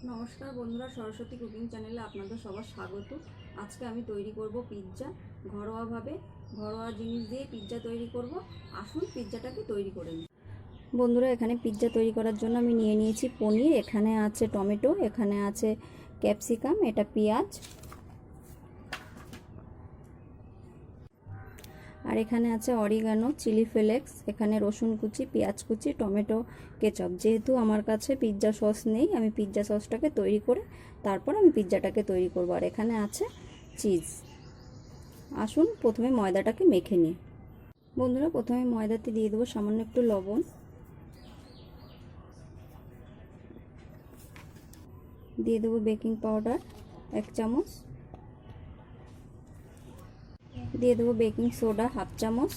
नमस्कार बंधुरा सरस्वती कुकिंग चैनेले आपनादेर सबार स्वागत। आज के आमी तैरी करब पिज्जा घरोया भावे घरोया जिनिस दिए पिज्जा तैरी करब। आसुन पिज्जाटाके तैरी करे निই। बंधुरा एखाने पिज्जा तैरी करार जोन्नो आमी निये निয়েছি पनिर, एखाने आछे टमेटो, एखाने आछे ক্যাপসিকাম, এটা পেঁয়াজ আর এখানে আছে অরিগানো, চিলি ফ্লেক্স, এখানে রসুন কুচি, পেঁয়াজ কুচি, টমেটো কেচাপ। যেহেতু আমার কাছে পিৎজা সস নেই, আমি পিৎজা সসটাকে তৈরি করে তারপর আমি পিৎজাটাকে তৈরি করব। আর এখানে আছে চিজ। আসুন প্রথমে ময়দাটাকে মেখে নিই। বন্ধুরা প্রথমে ময়দাতে দিয়ে দেবো সামান্য একটু লবণ, দিয়ে দেবো বেকিং পাউডার 1 চামচ, দিয়ে দেবো বেকিং সোডা 1/2 চামচ,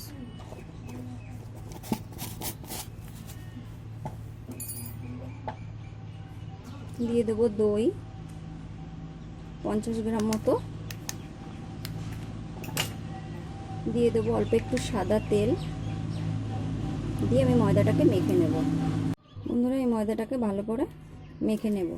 দিয়ে দেবো দই 50 গ্রাম মতো, দিয়ে দেবো অল্প একটু সাদা তেল, দিয়ে আমি ময়দাটাকে মেখে নেব। বন্ধুরা এই ময়দাটাকে ভালো করে মেখে নেব।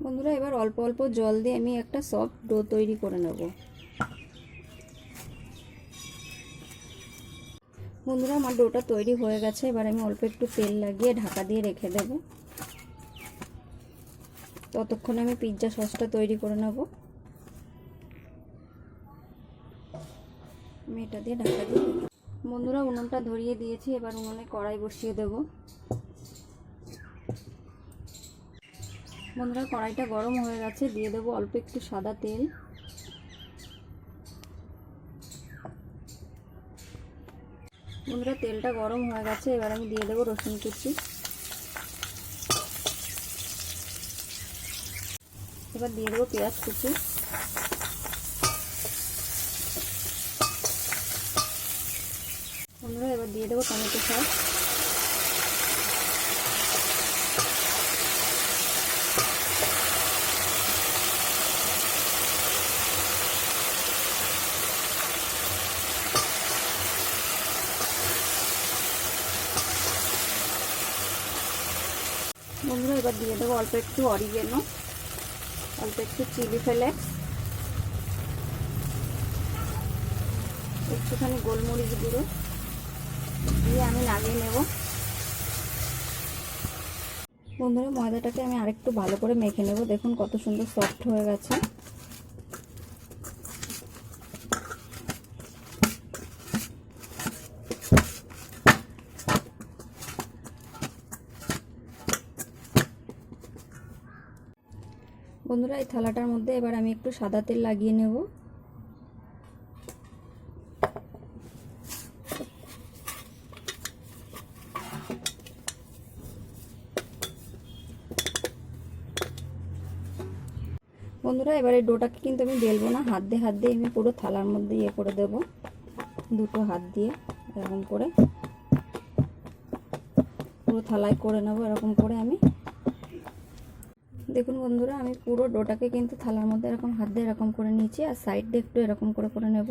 বন্ধুরা এবার অল্প অল্প জল দিয়ে আমি একটা সফট ডো তৈরি করে নেব। বন্ধুরা আমার ডোটা তৈরি হয়ে গেছে। এবার আমি অল্প একটু তেল লাগিয়ে ঢাকা দিয়ে রেখে দেব। ততক্ষণে আমি পিৎজা সসটা তৈরি করে নেব। আমি এটা দিয়ে ঢাকা দিয়ে বন্ধুরা উনুনটা ধরিয়ে দিয়েছি। এবার উনুনে কড়াই বসিয়ে দেব। বন্ধুরা কড়াইটা গরম হয়ে গেছে, দিয়ে দেবো অল্প একটু সাদা তেল, বন্ধুরা তেলটা গরম হয়ে গেছে। এবার আমি দিয়ে দেবো রসুন কুচি, এবার দিয়ে দেবো পেঁয়াজ কুচি, বন্ধুরা এবার দিয়ে দেবো টমেটো সস, বন্ধুরা এবার দিয়ে দেবো অল্প একটু অরিগেনো, অল্প একটু চিলি ফ্লেক্স, একটুখানি গোলমরিচ গুঁড়ো দিয়ে আমি নামিয়ে নেব। বন্ধুরা ময়দাটাকে আমি আরেকটু ভালো করে মেখে নেব। দেখুন কত সুন্দর সফট হয়ে গেছে। বন্ধুরা এই থালাটার মধ্যে এবার আমি একটু সাদা তেল লাগিয়ে নেব। বন্ধুরা এবার এই ডোটাকে কিন্তু আমি বেলবো না, হাত দিয়ে আমি পুরো থালার মধ্যে ইয়ে করে দেব। দুটো হাত দিয়ে এরকম করে পুরো থালায় করে নেব। এরকম করে আমি দেখুন বন্ধুরা আমি পুরো ডোটাকে কিন্তু থালার মধ্যে এরকম হাত দিয়ে এরকম করে নিয়েছি। আর সাইড দিয়ে একটু এরকম করে করে নেব,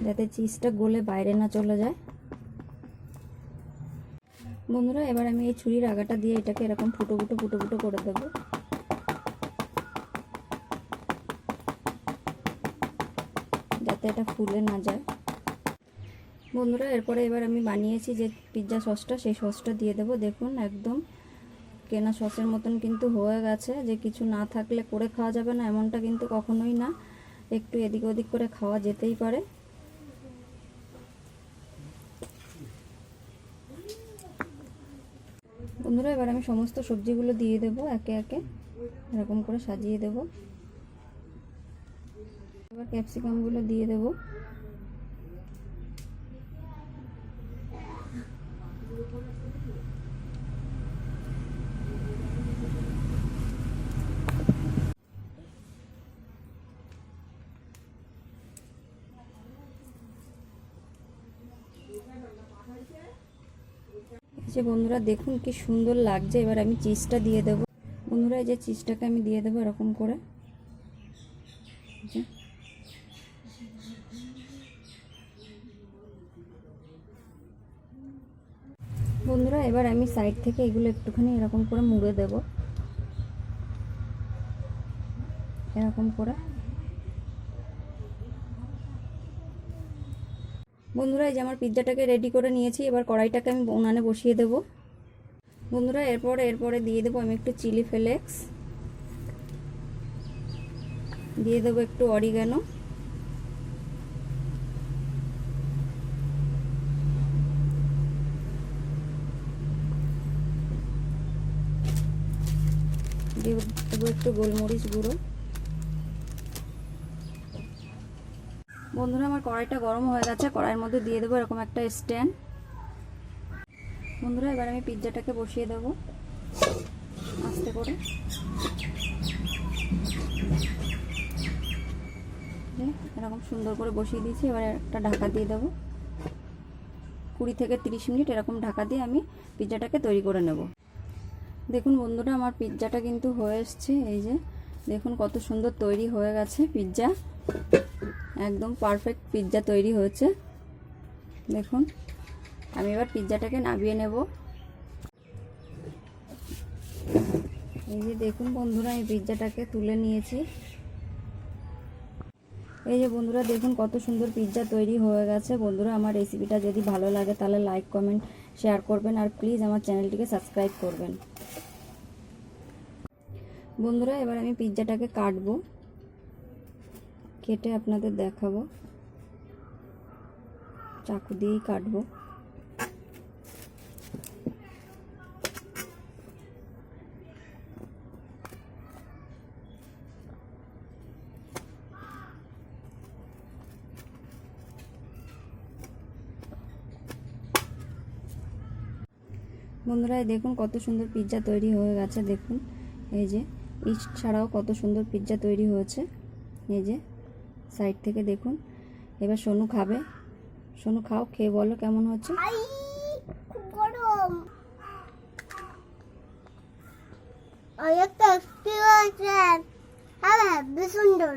যাতে চিজটা গলে বাইরে না চলে যায়। বন্ধুরা এবার আমি এই ছুরির আগাটা দিয়ে এটাকে এরকম ফুটো ফুটো করে দেব, যাতে এটা ফুলে না যায়। বন্ধুরা এরপরে এবার আমি বানিয়েছি যে পিৎজা সসটা, সেই সসটা দিয়ে দেব। দেখুন একদম কেনা সসের মতন কিন্তু হয়ে গেছে। যে কিছু না থাকলে করে খাওয়া যাবে না এমনটা কিন্তু কখনোই না, একটু এদিক ওদিক করে খাওয়া যেতেই পারে। বন্ধুরা এবার আমি সমস্ত সবজিগুলো দিয়ে দেব একে একে, এরকম করে সাজিয়ে দেব। এবার ক্যাপসিকামগুলো দিয়ে দেব। যে বন্ধুরা দেখুন কি সুন্দর লাগছে। এবার আমি চিজটা দিয়ে দেবো বন্ধুরা। এই যে চিজটাকে আমি দিয়ে দেবো এরকম করে। বন্ধুরা এবার আমি সাইড থেকে এগুলো একটুখানি এরকম করে মুড়ে দেব, এরকম করে। বন্ধুরা এই যে আমার পিৎজাটাকে রেডি করে নিয়েছি। এবার কড়াইটাকে আমি উনানে বসিয়ে দেব বন্ধুরা। এরপরে দিয়ে দেবো আমি একটু চিলি ফ্লেক্স, দিয়ে দেবো একটু অরিগানো, দিয়ে দেবো একটু গোলমরিচ গুঁড়ো। বন্ধুরা আমার কড়াইটা গরম হয়ে গেছে। কড়াইয়ের মধ্যে দিয়ে দেবো এরকম একটা স্ট্যান্ড। বন্ধুরা এবার আমি পিৎজাটাকে বসিয়ে দেবো আস্তে করে। এরকম সুন্দর করে বসিয়ে দিয়েছি। এবার একটা ঢাকা দিয়ে দেবো। 20 থেকে 30 মিনিট এরকম ঢাকা দিয়ে আমি পিৎজাটাকে তৈরি করে নেব। দেখুন বন্ধুরা আমার পিৎজাটা কিন্তু হয়ে এসছে। এই যে দেখুন কত সুন্দর তৈরি হয়ে গেছে পিৎজা। একদম পারফেক্ট পিৎজা তৈরি হয়েছে। দেখুন আমি এবার পিৎজাটাকে নামিয়ে নেব। এই যে দেখুন বন্ধুরা আমি পিৎজাটাকে তুলে নিয়েছি। এই যে বন্ধুরা দেখুন কত সুন্দর পিৎজা তৈরি হয়ে গেছে। বন্ধুরা আমার রেসিপিটা যদি ভালো লাগে তাহলে লাইক কমেন্ট শেয়ার করবেন, আর প্লিজ আমার চ্যানেলটিকে সাবস্ক্রাইব করবেন। বন্ধুরা এবার আমি পিৎজাটাকে কাটবো, কেটে আপনাদের দেখাবো। চাকু দিয়েই কাটবো। বন্ধুরা দেখুন কত সুন্দর পিৎজা তৈরি হয়ে গেছে। দেখুন এই যে ইস্ট ছাড়াও কত সুন্দর পিৎজা তৈরি হয়েছে। এই যে সাইড থেকে দেখুন। এবার সোনু খাবে। সোনু খাও, খেয়ে বলো কেমন হচ্ছে। খুব গরম। অনেকটা টেস্টি হয়েছে। হ্যাঁ, বেশ সুন্দর।